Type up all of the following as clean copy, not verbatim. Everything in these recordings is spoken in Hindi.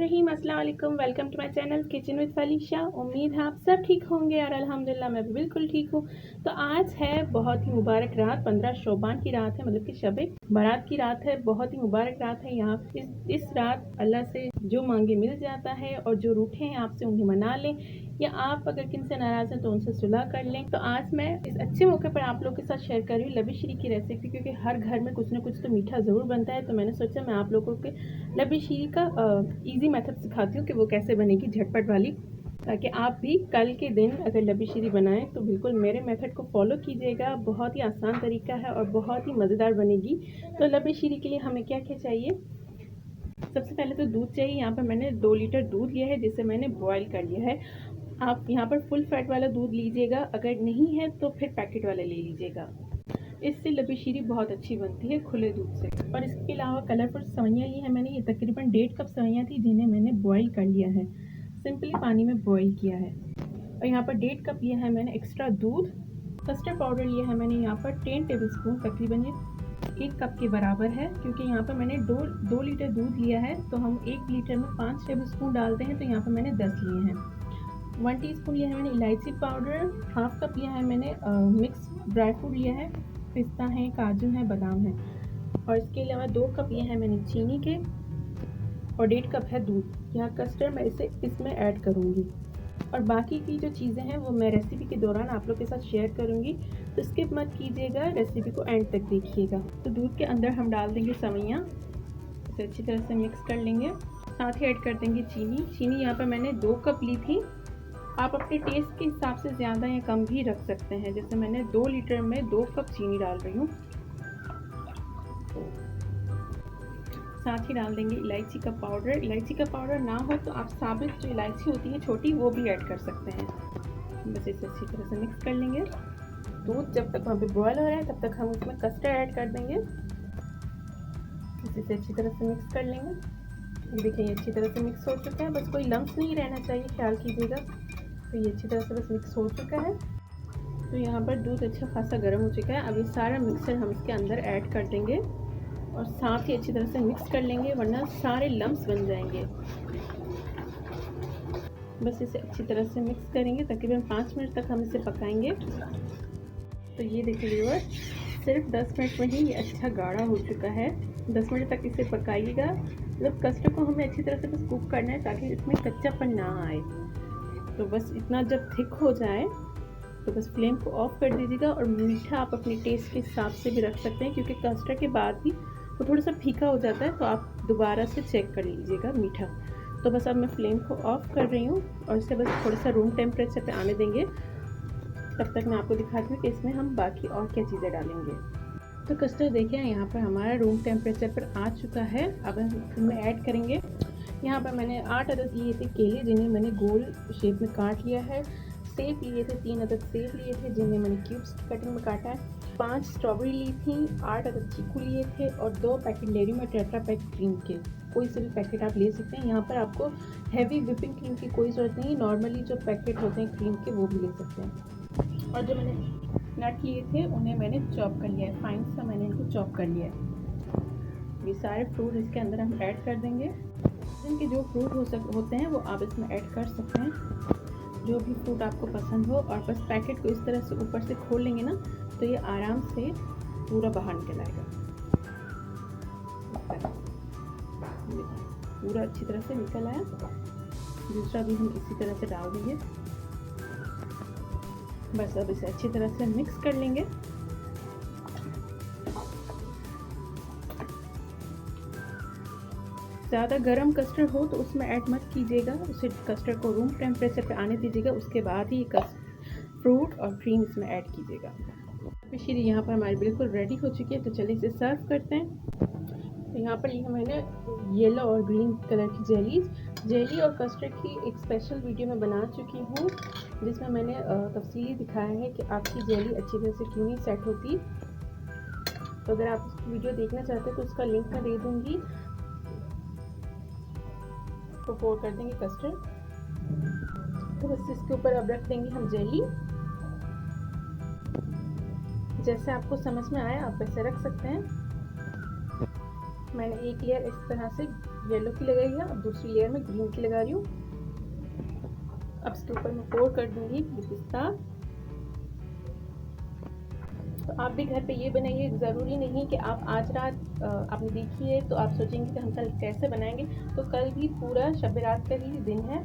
बिस्मिल्लाहिर्रहमानिर्रहीम। अस्सलाम वालेकुम। Welcome to my channel kitchen with Falisha. उम्मीद है आप सब ठीक होंगे और अल्हम्दुलिल्लाह मैं भी बिल्कुल ठीक हूँ। तो आज है बहुत ही मुबारक रात, 15 शोबान की रात है, मतलब कि शब बारात की रात है। बहुत ही मुबारक रात है। यहाँ इस रात अल्लाह से जो मांगे मिल जाता है और जो रूठे हैं आपसे उन्हें मना लें, या आप अगर किन से नाराज़ हैं तो उनसे सुलह कर लें। तो आज मैं इस अच्छे मौके पर आप लोगों के साथ शेयर कर रही हूँ लबी शीरी की रेसिपी, क्योंकि हर घर में कुछ ना कुछ तो मीठा ज़रूर बनता है। तो मैंने सोचा मैं आप लोगों के लबी शीरी का इजी मेथड सिखाती हूँ कि वो कैसे बनेगी, झटपट वाली, ताकि आप भी कल के दिन अगर लबी शीरी बनाएं तो बिल्कुल मेरे मेथड को फॉलो कीजिएगा। बहुत ही आसान तरीका है और बहुत ही मज़ेदार बनेगी। तो लबी शीरी के लिए हमें क्या क्या चाहिए? सबसे पहले तो दूध चाहिए। यहाँ पर मैंने 2 लीटर दूध लिया है, जिसे मैंने बॉयल कर लिया है। आप यहाँ पर फुल फैट वाला दूध लीजिएगा, अगर नहीं है तो फिर पैकेट वाला ले लीजिएगा। इससे लबी शीरी बहुत अच्छी बनती है खुले दूध से। और इसके अलावा कलरफुल सवैयाँ ली है मैंने, ये तकरीबन 1.5 कप सवैयाँ थी, जिन्हें मैंने बॉईल कर लिया है, सिंपली पानी में बॉईल किया है। और यहाँ पर 1.5 कप लिया है मैंने एक्स्ट्रा दूध। कस्टर्ड पाउडर लिया है मैंने यहाँ पर 10 टेबल स्पून, तकरीबन ये 1 कप के बराबर है, क्योंकि यहाँ पर मैंने 2 लीटर दूध लिया है तो हम 1 लीटर में 5 टेबल स्पून डालते हैं, तो यहाँ पर मैंने 10 लिए हैं। 1 टीस्पून लिया है मैंने इलायची पाउडर। हाफ कप लिया है मैंने मिक्स ड्राई फ्रूट लिया है, पिस्ता है, काजू है, बादाम है। और इसके अलावा 2 कप लिए हैं मैंने चीनी के और 1.5 कप है दूध। यहाँ कस्टर्ड मैं इसमें ऐड करूँगी और बाकी की जो चीज़ें हैं वो मैं रेसिपी के दौरान आप लोग के साथ शेयर करूँगी, तो स्किप मत कीजिएगा, रेसिपी को एंड तक देखिएगा। तो दूध के अंदर हम डाल देंगे सवैयाँ, इसे अच्छी तरह से मिक्स कर लेंगे। साथ ही ऐड कर देंगे चीनी यहाँ पर मैंने 2 कप ली थी। आप अपने टेस्ट के हिसाब से ज़्यादा या कम भी रख सकते हैं। जैसे मैंने 2 लीटर में 2 कप चीनी डाल रही हूँ। साथ ही डाल देंगे इलायची का पाउडर। इलायची का पाउडर ना हो तो आप साबित जो इलायची होती है छोटी, वो भी ऐड कर सकते हैं। बस इसे अच्छी तरह से मिक्स कर लेंगे। दूध जब तक वहाँ पे बॉयल हो रहा है तब तक हम उसमें कस्टर्ड ऐड कर देंगे। इसे अच्छी तरह से मिक्स कर लेंगे। देखिए ये अच्छी तरह से मिक्स हो चुका है, बस कोई लम्स नहीं रहना चाहिए, ख्याल कीजिएगा। तो ये अच्छी तरह से बस मिक्स हो चुका है। तो यहाँ पर दूध अच्छा खासा गर्म हो चुका है। अब ये सारा मिक्सर हम इसके अंदर ऐड कर देंगे और साथ ही अच्छी तरह से मिक्स कर लेंगे, वरना सारे लम्स बन जाएंगे। बस इसे अच्छी तरह से मिक्स करेंगे, तकरीबन 5 मिनट तक हम इसे पकाएंगे। तो ये देखिए व्यूअर्स, सिर्फ 10 मिनट में ही ये अच्छा गाढ़ा हो चुका है। 10 मिनट तक इसे पकाइएगा। मतलब कस्टर्ड को हमें अच्छी तरह से बस कुक करना है ताकि इसमें कच्चापन ना आए। तो बस इतना जब थिक हो जाए तो बस फ्लेम को ऑफ कर दीजिएगा। और मीठा आप अपने टेस्ट के हिसाब से भी रख सकते हैं, क्योंकि कस्टर्ड के बाद भी वो थोड़ा सा फीका हो जाता है, तो आप दोबारा से चेक कर लीजिएगा मीठा। तो बस अब मैं फ्लेम को ऑफ कर रही हूँ और इसे बस थोड़ा सा रूम टेम्परेचर पे आने देंगे। तब तक मैं आपको दिखाती हूँ कि इसमें हम बाकी और क्या चीज़ें डालेंगे। तो कस्टर्ड देखिए यहाँ पर हमारा रूम टेम्परेचर पर आ चुका है। अब हम इसमें ऐड करेंगे, यहाँ पर मैंने 8 अदद लिए थे केले, जिन्हें मैंने गोल शेप में काट लिया है। सेब लिए थे, 3 अदद सेब लिए थे, जिन्हें मैंने क्यूब्स की कटिंग में काटा है। 5 स्ट्रॉबेरी ली थी, 8 अदद चीकू लिए थे और 2 पैकेट डेयरी में टेट्रा पैक क्रीम के। कोई से भी पैकेट आप ले सकते हैं। यहाँ पर आपको हैवी विपिंग क्रीम की कोई ज़रूरत नहीं, नॉर्मली जो पैकेट होते हैं क्रीम के वो भी ले सकते हैं। और जो मैंने नट लिए थे उन्हें मैंने चॉप कर लिया है, फाइन सा मैंने इनको चॉप कर लिया है। ये सारे फ्रूट इसके अंदर हम ऐड कर देंगे। इनके जो फ्रूट होते हैं वो आप इसमें ऐड कर सकते हैं, जो भी फ्रूट आपको पसंद हो। और बस पैकेट को इस तरह से ऊपर से खोल लेंगे ना, तो ये आराम से पूरा बाहर निकल आएगा। पूरा अच्छी तरह से निकल आया। दूसरा भी हम इसी तरह से डाल देंगे। बस अब इसे अच्छी तरह से मिक्स कर लेंगे। ज़्यादा गर्म कस्टर्ड हो तो उसमें ऐड मत कीजिएगा, उसे कस्टर्ड को रूम टेम्परेचर पे आने दीजिएगा, उसके बाद ही फ्रूट और क्रीम इसमें ऐड कीजिएगा। शीरी यहाँ पर हमारी बिल्कुल रेडी हो चुकी है, तो चलिए इसे सर्व करते हैं। तो यहाँ पर ये मैंने येलो और ग्रीन कलर की जेली और कस्टर्ड की एक स्पेशल वीडियो में बना चुकी हूँ, जिसमें मैंने तफसीली दिखाया है कि आपकी जेली अच्छी तरह से क्यों नहीं सेट होती। तो अगर आप उस वीडियो देखना चाहते हैं तो उसका लिंक मैं दे दूँगी, तो पोर कर देंगे कस्टर्ड। तो बस इसके ऊपर अब रख देंगे हम जेली। जैसे आपको समझ में आए आप वैसे रख सकते हैं। मैंने एक लेयर इस तरह से येलो की लगाई है, अब दूसरी लेयर में ग्रीन की लगा रही हूँ। अब इसके ऊपर मैं पोर कर दूंगी ये पिस्ता। तो आप भी घर पे ये बनाइए। ज़रूरी नहीं कि आप आज रात आपने देखी है तो आप सोचेंगे कि हम कल कैसे बनाएंगे, तो कल भी पूरा शब रात का ही दिन है,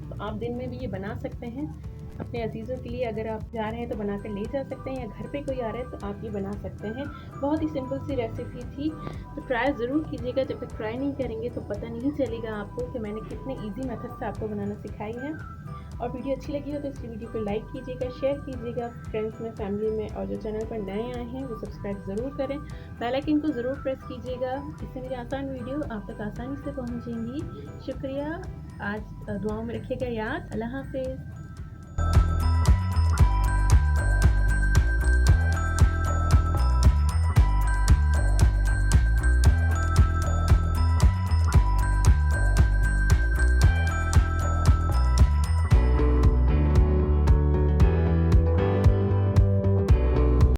तो आप दिन में भी ये बना सकते हैं अपने अजीज़ों के लिए। अगर आप जा रहे हैं तो बनाकर ले जा सकते हैं, या घर पे कोई आ रहा है तो आप ये बना सकते हैं। बहुत ही सिंपल सी रेसिपी थी, तो ट्राई ज़रूर कीजिएगा। जब तक ट्राई नहीं करेंगे तो पता नहीं चलेगा आपको कि मैंने कितने ईजी मेथड से आपको बनाना सिखाई है। और वीडियो अच्छी लगी हो तो इस वीडियो को लाइक कीजिएगा, शेयर कीजिएगा फ्रेंड्स में, फैमिली में, और जो चैनल पर नए आए हैं वो सब्सक्राइब ज़रूर करें, बेल आइकन को ज़रूर प्रेस कीजिएगा। इससे मेरी आसान वीडियो आप तक आसानी से पहुँचेंगी। शुक्रिया। आज दुआओं में रखिएगा याद। अल्लाह हाफिज़।